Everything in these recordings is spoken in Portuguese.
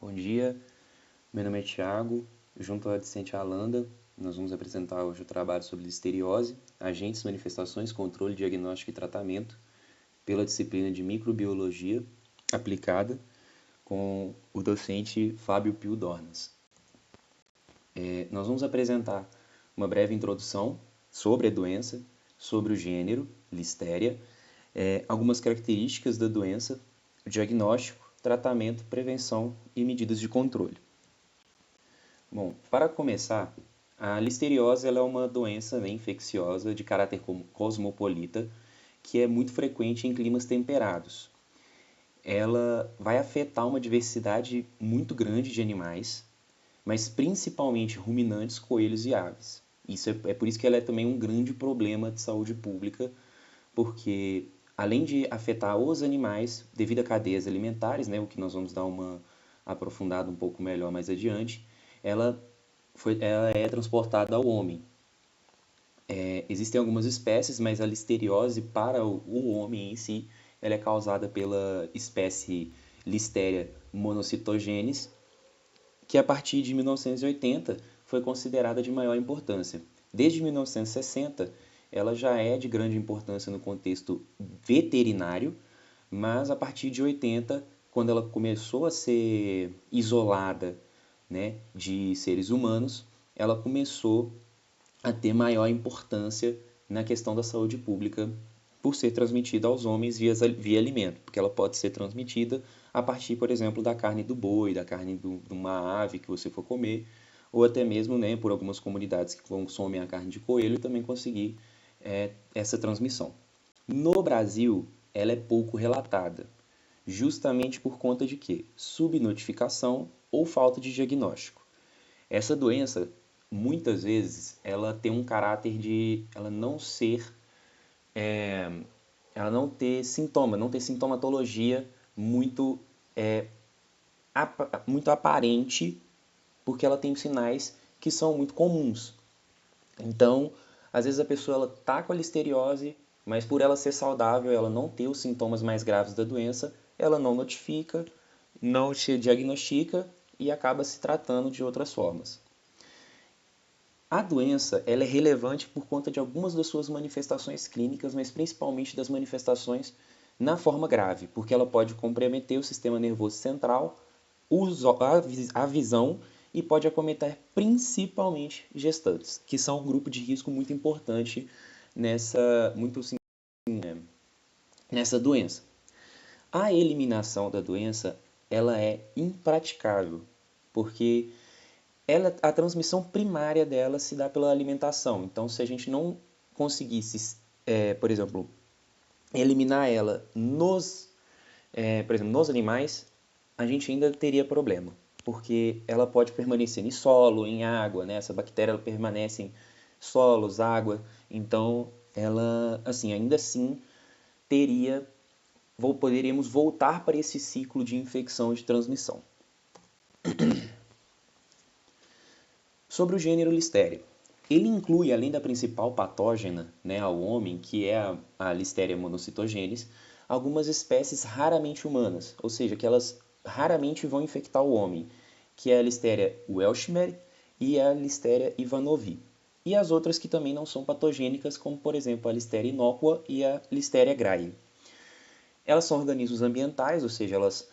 Bom dia, meu nome é Thiago, junto à discente Alanda, nós vamos apresentar hoje o trabalho sobre listeriose, agentes, manifestações, controle, diagnóstico e tratamento, pela disciplina de microbiologia aplicada, com o docente Fábio Pio Dornas. Nós vamos apresentar uma breve introdução sobre a doença, sobre o gênero, listéria, algumas características da doença, diagnóstico, tratamento, prevenção e medidas de controle. Bom, para começar, a listeriose ela é uma doença infecciosa de caráter cosmopolita que é muito frequente em climas temperados. Ela vai afetar uma diversidade muito grande de animais, mas principalmente ruminantes, coelhos e aves. Isso é por isso que ela é também um grande problema de saúde pública, porque além de afetar os animais devido a cadeias alimentares, né, o que nós vamos dar uma aprofundada um pouco melhor mais adiante, ela é transportada ao homem. Existem algumas espécies, mas a listeriose para o homem em si, ela é causada pela espécie Listeria monocytogenes, que a partir de 1980 foi considerada de maior importância. Desde 1960, ela já é de grande importância no contexto veterinário, mas a partir de 80, quando ela começou a ser isolada, né, de seres humanos, ela começou a ter maior importância na questão da saúde pública por ser transmitida aos homens via alimento, porque ela pode ser transmitida a partir, por exemplo, da carne do boi, da carne de uma ave que você for comer, ou até mesmo, né, por algumas comunidades que consomem a carne de coelho também conseguir essa transmissão. No Brasil, ela é pouco relatada, justamente por conta de quê? Subnotificação ou falta de diagnóstico. Essa doença, muitas vezes, ela tem um caráter de ela não ser, ela não ter sintoma, não ter sintomatologia muito, muito aparente, porque ela tem sinais que são muito comuns. Então, às vezes a pessoa ela tá com a listeriose, mas por ela ser saudável, ela não ter os sintomas mais graves da doença, ela não notifica, não se diagnostica e acaba se tratando de outras formas. A doença ela é relevante por conta de algumas das suas manifestações clínicas, mas principalmente das manifestações na forma grave, porque ela pode comprometer o sistema nervoso central, a visão e pode acometer principalmente gestantes, que são um grupo de risco muito importante nessa doença. A eliminação da doença ela é impraticável, porque a transmissão primária dela se dá pela alimentação. Então, se a gente não conseguisse, por exemplo, eliminar ela por exemplo, nos animais, a gente ainda teria problema, porque ela pode permanecer em solo, em água, né? Essa bactéria ela permanece em solos, água, então ela, assim, ainda assim poderíamos voltar para esse ciclo de infecção e de transmissão. Sobre o gênero Listeria. Ele inclui, além da principal patógena, né, ao homem, que é a Listeria monocytogenes, algumas espécies raramente humanas, ou seja, que elas raramente vão infectar o homem, que é a Listeria welchmeri e a Listeria ivanovi. E as outras que também não são patogênicas, como por exemplo a Listeria inócua e a Listeria grayi. Elas são organismos ambientais, ou seja, elas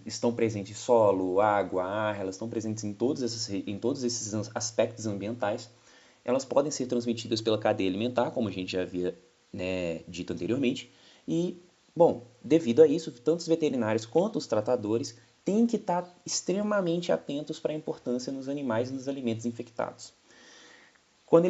estão presentes em solo, água, ar, elas estão presentes em todos esses aspectos ambientais. Elas podem ser transmitidas pela cadeia alimentar, como a gente já havia, né, dito anteriormente. E, bom, devido a isso, tanto os veterinários quanto os tratadores têm que estar extremamente atentos para a importância nos animais e nos alimentos infectados. Quando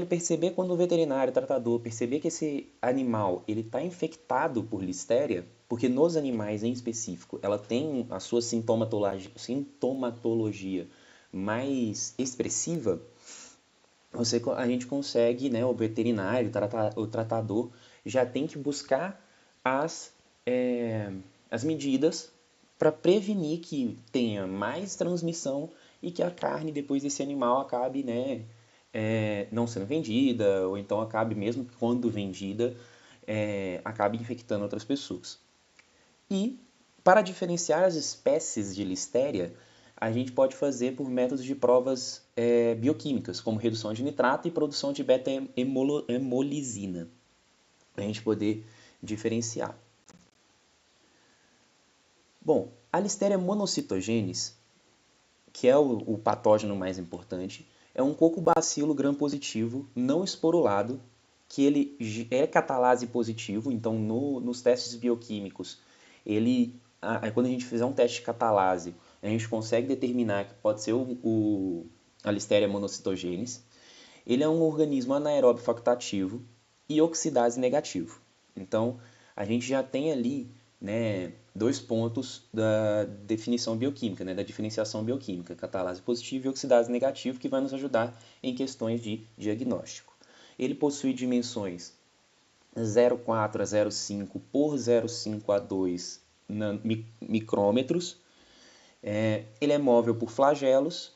o veterinário, o tratador, perceber que esse animal está infectado por listéria, porque nos animais em específico ela tem a sua sintomatologia mais expressiva, a gente consegue, né, o veterinário, o tratador, já tem que buscar as medidas para prevenir que tenha mais transmissão e que a carne depois desse animal acabe, né, não sendo vendida, ou então acabe, mesmo quando vendida, acabe infectando outras pessoas. E, para diferenciar as espécies de listéria, a gente pode fazer por métodos de provas bioquímicas, como redução de nitrato e produção de beta-hemolisina, para a gente poder diferenciar. Bom, a Listeria monocytogenes, que é o patógeno mais importante, é um cocobacilo gram-positivo não esporulado, que ele é catalase positivo, então nos testes bioquímicos, quando a gente fizer um teste de catalase, a gente consegue determinar que pode ser a Listeria monocytogenes. Ele é um organismo anaeróbio facultativo e oxidase negativo. Então, a gente já tem ali, né, dois pontos da definição bioquímica, né, da diferenciação bioquímica, catalase positiva e oxidase negativa, que vai nos ajudar em questões de diagnóstico. Ele possui dimensões 0,4 a 0,5 por 0,5 a 2 micrômetros. Ele é móvel por flagelos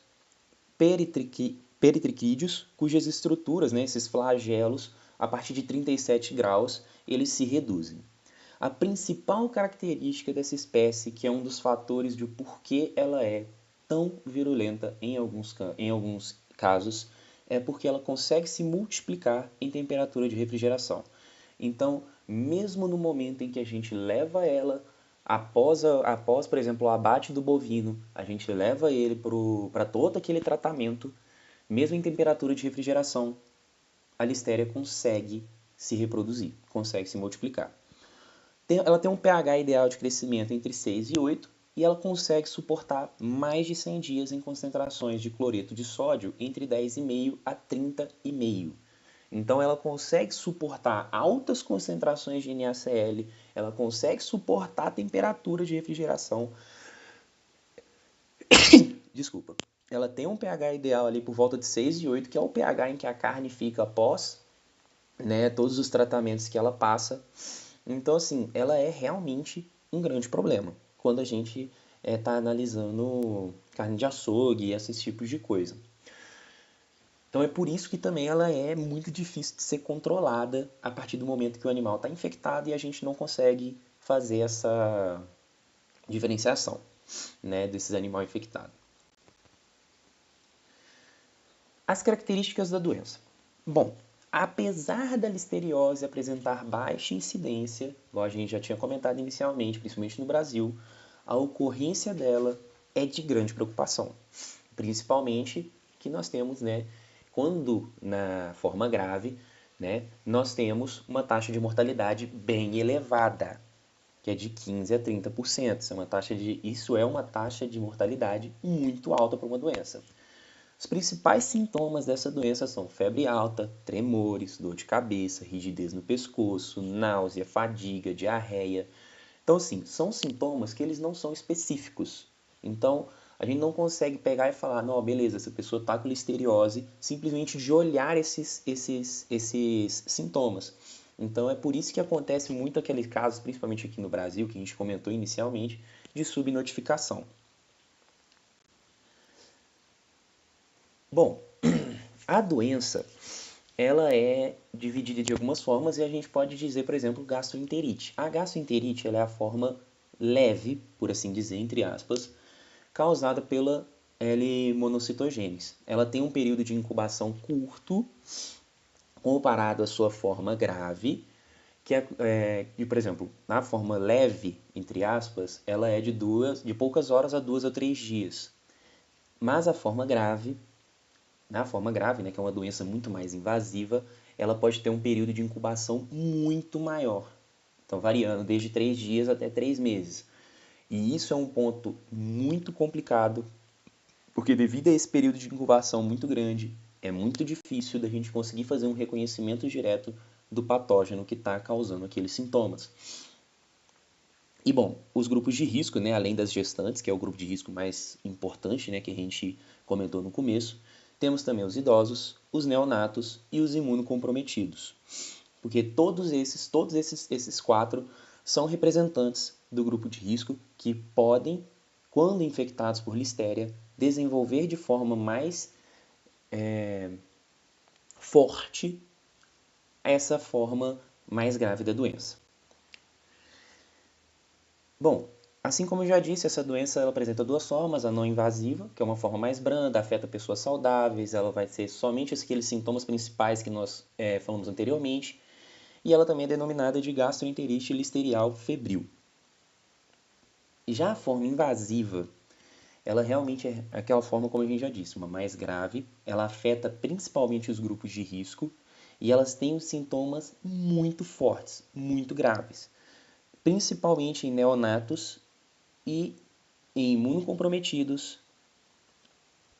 peritriquídeos, cujas estruturas, né, esses flagelos, a partir de 37 graus, eles se reduzem. A principal característica dessa espécie, que é um dos fatores de porquê ela é tão virulenta em alguns casos, é porque ela consegue se multiplicar em temperatura de refrigeração. Então, mesmo no momento em que a gente leva ela após, por exemplo, o abate do bovino, a gente leva ele para todo aquele tratamento, mesmo em temperatura de refrigeração, a listéria consegue se reproduzir, consegue se multiplicar. Ela tem um pH ideal de crescimento entre 6 e 8 e ela consegue suportar mais de 100 dias em concentrações de cloreto de sódio entre 10,5 a 30,5. Então ela consegue suportar altas concentrações de NaCl, ela consegue suportar a temperatura de refrigeração. Desculpa. Ela tem um pH ideal ali por volta de 6 e 8, que é o pH em que a carne fica após, né, todos os tratamentos que ela passa. Então, assim, ela é realmente um grande problema quando a gente está analisando carne de açougue e esses tipos de coisa. Então é por isso que também ela é muito difícil de ser controlada a partir do momento que o animal está infectado e a gente não consegue fazer essa diferenciação, né, desses animais infectados. As características da doença. Bom, apesar da listeriose apresentar baixa incidência, igual a gente já tinha comentado inicialmente, principalmente no Brasil, a ocorrência dela é de grande preocupação. Principalmente que nós temos, né, quando na forma grave, né, nós temos uma taxa de mortalidade bem elevada, que é de 15 a 30%. Isso é uma taxa de mortalidade muito alta para uma doença. Os principais sintomas dessa doença são febre alta, tremores, dor de cabeça, rigidez no pescoço, náusea, fadiga, diarreia. Então, assim, são sintomas que eles não são específicos. Então, a gente não consegue pegar e falar, não, beleza, essa pessoa está com listeriose, simplesmente de olhar esses sintomas. Então, é por isso que acontece muito aqueles casos, principalmente aqui no Brasil, que a gente comentou inicialmente, de subnotificação. Bom, a doença, ela é dividida de algumas formas e a gente pode dizer, por exemplo, gastroenterite. A gastroenterite ela é a forma leve, por assim dizer, entre aspas, causada pela L-monocitogenes. Ela tem um período de incubação curto, comparado à sua forma grave, que por exemplo, na forma leve, entre aspas, ela é de poucas horas a 2 a 3 dias. Mas na forma grave, né, que é uma doença muito mais invasiva, ela pode ter um período de incubação muito maior. Então, variando desde 3 dias até 3 meses. E isso é um ponto muito complicado, porque devido a esse período de incubação muito grande, é muito difícil da gente conseguir fazer um reconhecimento direto do patógeno que está causando aqueles sintomas. E bom, os grupos de risco, né, além das gestantes, que é o grupo de risco mais importante, né, que a gente comentou no começo, temos também os idosos, os neonatos e os imunocomprometidos. Porque todos esses quatro são representantes do grupo de risco que podem, quando infectados por listéria, desenvolver de forma mais forte essa forma mais grave da doença. Bom, Assim como eu já disse, essa doença ela apresenta duas formas, a não invasiva, que é uma forma mais branda, afeta pessoas saudáveis, ela vai ser somente aqueles sintomas principais que nós falamos anteriormente, e ela também é denominada de gastroenterite listerial febril. E já a forma invasiva, ela realmente é aquela forma como a gente já disse, uma mais grave, ela afeta principalmente os grupos de risco, e elas têm os sintomas muito fortes, muito graves, principalmente em neonatos e em imunocomprometidos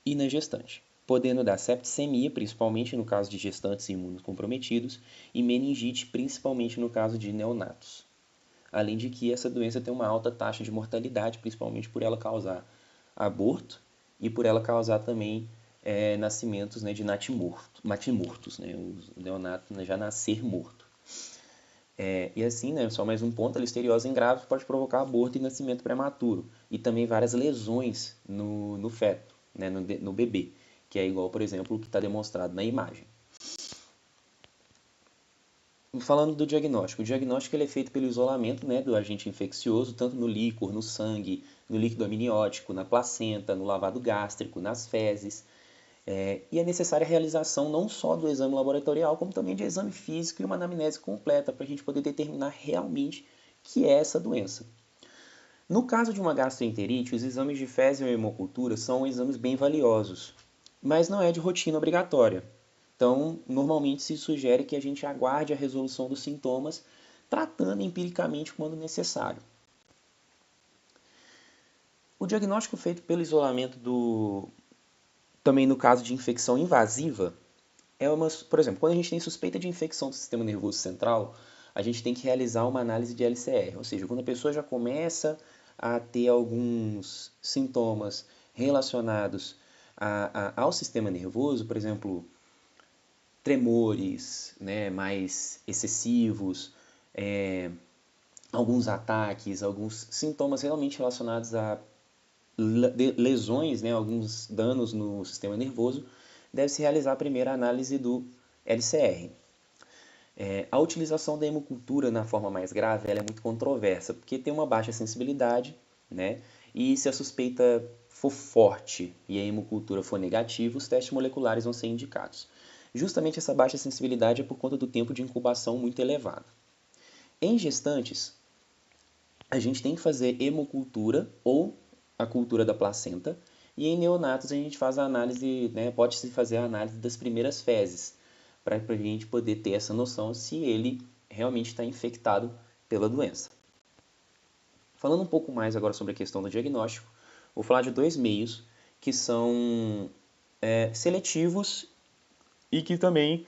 e na gestante, podendo dar septicemia, principalmente no caso de gestantes e imunocomprometidos, e meningite, principalmente no caso de neonatos. Além de que essa doença tem uma alta taxa de mortalidade, principalmente por ela causar aborto e por ela causar também nascimentos, né, de natimortos, né, o neonato, né, já nascer morto. E assim, né, só mais um ponto, a listeriose em grave pode provocar aborto e nascimento prematuro. E também várias lesões no feto, né, no bebê, que é igual, por exemplo, o que está demonstrado na imagem. Falando do diagnóstico, o diagnóstico ele é feito pelo isolamento, né, do agente infeccioso, tanto no líquor, no sangue, no líquido amniótico, na placenta, no lavado gástrico, nas fezes. E é necessária a realização não só do exame laboratorial, como também de exame físico e uma anamnese completa para a gente poder determinar realmente que é essa doença. No caso de uma gastroenterite, os exames de fezes e hemocultura são exames bem valiosos, mas não é de rotina obrigatória. Então, normalmente se sugere que a gente aguarde a resolução dos sintomas, tratando empiricamente quando necessário. O diagnóstico feito pelo isolamento também no caso de infecção invasiva, por exemplo, quando a gente tem suspeita de infecção do sistema nervoso central, a gente tem que realizar uma análise de LCR, ou seja, quando a pessoa já começa a ter alguns sintomas relacionados ao sistema nervoso, por exemplo, tremores, né, mais excessivos, alguns ataques, alguns sintomas realmente relacionados a lesões, né, alguns danos no sistema nervoso, deve-se realizar a primeira análise do LCR. A utilização da hemocultura na forma mais grave ela é muito controversa, porque tem uma baixa sensibilidade, né? E se a suspeita for forte e a hemocultura for negativa, os testes moleculares vão ser indicados. Justamente essa baixa sensibilidade é por conta do tempo de incubação muito elevado. Em gestantes, a gente tem que fazer hemocultura ou a cultura da placenta, e em neonatos a gente faz a análise, né, pode-se fazer a análise das primeiras fezes, para a gente poder ter essa noção se ele realmente está infectado pela doença. Falando um pouco mais agora sobre a questão do diagnóstico, vou falar de dois meios que são seletivos e que também,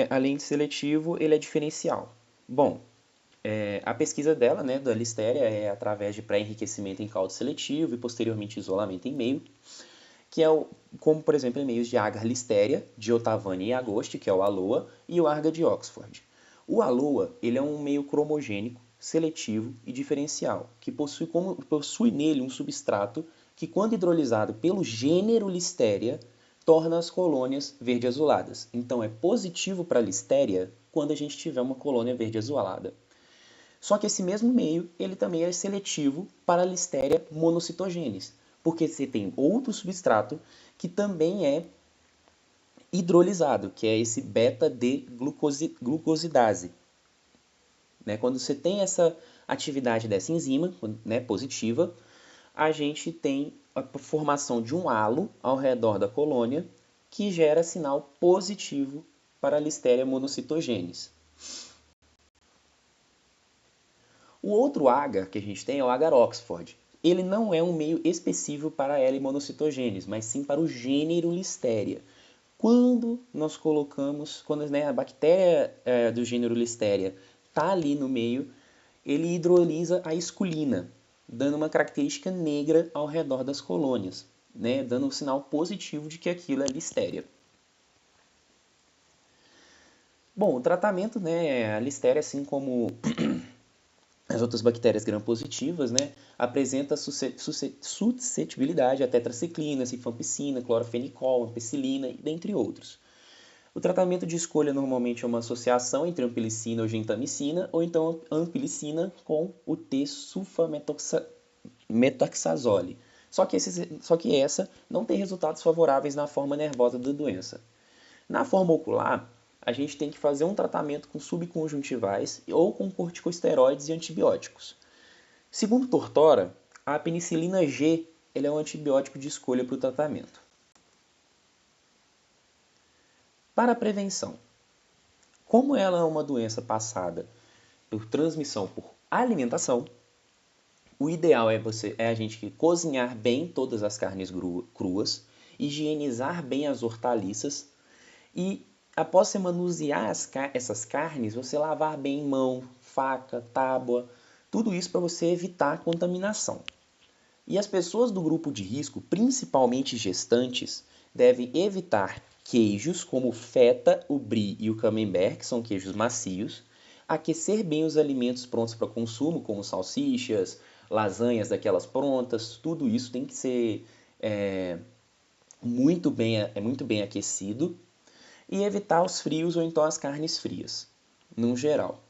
além de seletivo, ele é diferencial. Bom, a pesquisa dela, né, da listéria, é através de pré-enriquecimento em caldo seletivo e posteriormente isolamento em meio, que é como, por exemplo, em meios de agar listéria, de Otavani e Agosti, que é o Aloa, e o Arga de Oxford. O Aloa ele é um meio cromogênico, seletivo e diferencial, que possui nele um substrato que, quando hidrolisado pelo gênero Listeria, torna as colônias verde-azuladas. Então, é positivo para a listéria quando a gente tiver uma colônia verde-azulada. Só que esse mesmo meio, ele também é seletivo para a Listeria monocytogenes, porque você tem outro substrato que também é hidrolisado, que é esse beta-D-glucosidase. Né? Quando você tem essa atividade dessa enzima, né, positiva, a gente tem a formação de um halo ao redor da colônia que gera sinal positivo para a Listeria monocytogenes. O outro agar que a gente tem é o agar Oxford. Ele não é um meio específico para a L monocitogenes, mas sim para o gênero Listeria. Quando nós colocamos, quando, né, a bactéria do gênero Listeria está ali no meio, ele hidrolisa a esculina, dando uma característica negra ao redor das colônias, né, dando um sinal positivo de que aquilo é Listeria. Bom, o tratamento, né, a Listeria, assim como as outras bactérias gram-positivas, né, apresenta suscetibilidade a tetraciclina, rifampicina, clorofenicol, ampicilina, dentre outros. O tratamento de escolha normalmente é uma associação entre ampicilina ou gentamicina, ou então ampilicina com o T-sulfamethoxatina, metaxazole. Só que essa não tem resultados favoráveis na forma nervosa da doença. Na forma ocular, a gente tem que fazer um tratamento com subconjuntivais ou com corticosteroides e antibióticos. Segundo Tortora, a penicilina G ele é um antibiótico de escolha para o tratamento. Para a prevenção, como ela é uma doença passada por transmissão por alimentação, o ideal é a gente cozinhar bem todas as carnes cruas, higienizar bem as hortaliças e, após você manusear essas carnes, você lavar bem mão, faca, tábua, tudo isso para você evitar a contaminação. E as pessoas do grupo de risco, principalmente gestantes, devem evitar queijos como o feta, o brie e o camembert, que são queijos macios, aquecer bem os alimentos prontos para consumo, como salsichas, lasanhas daquelas prontas, tudo isso tem que ser muito bem aquecido, e evitar os frios ou então as carnes frias, no geral.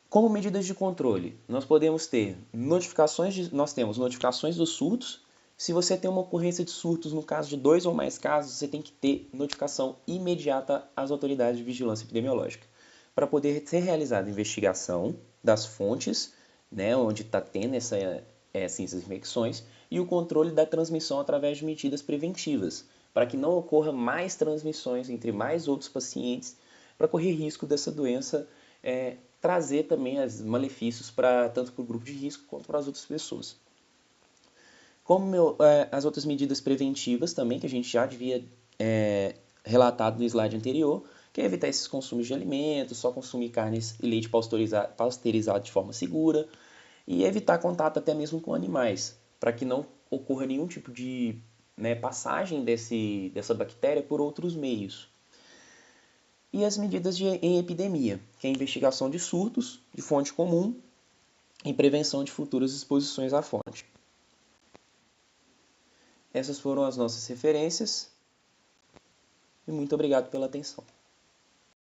Como medidas de controle, nós temos notificações dos surtos. Se você tem uma ocorrência de surtos no caso de 2 ou mais casos, você tem que ter notificação imediata às autoridades de vigilância epidemiológica, para poder ser realizada a investigação das fontes, né, onde está tendo essas infecções, e o controle da transmissão através de medidas preventivas, para que não ocorra mais transmissões entre mais outros pacientes, para correr risco dessa doença trazer também os malefícios tanto para o grupo de risco quanto para as outras pessoas. Como as outras medidas preventivas também, que a gente já havia relatado no slide anterior, que é evitar esses consumos de alimentos, só consumir carnes e leite pasteurizado de forma segura, e evitar contato até mesmo com animais, para que não ocorra nenhum tipo de passagem dessa bactéria por outros meios. E as medidas em epidemia, que é a investigação de surtos de fonte comum e prevenção de futuras exposições à fonte. Essas foram as nossas referências e muito obrigado pela atenção.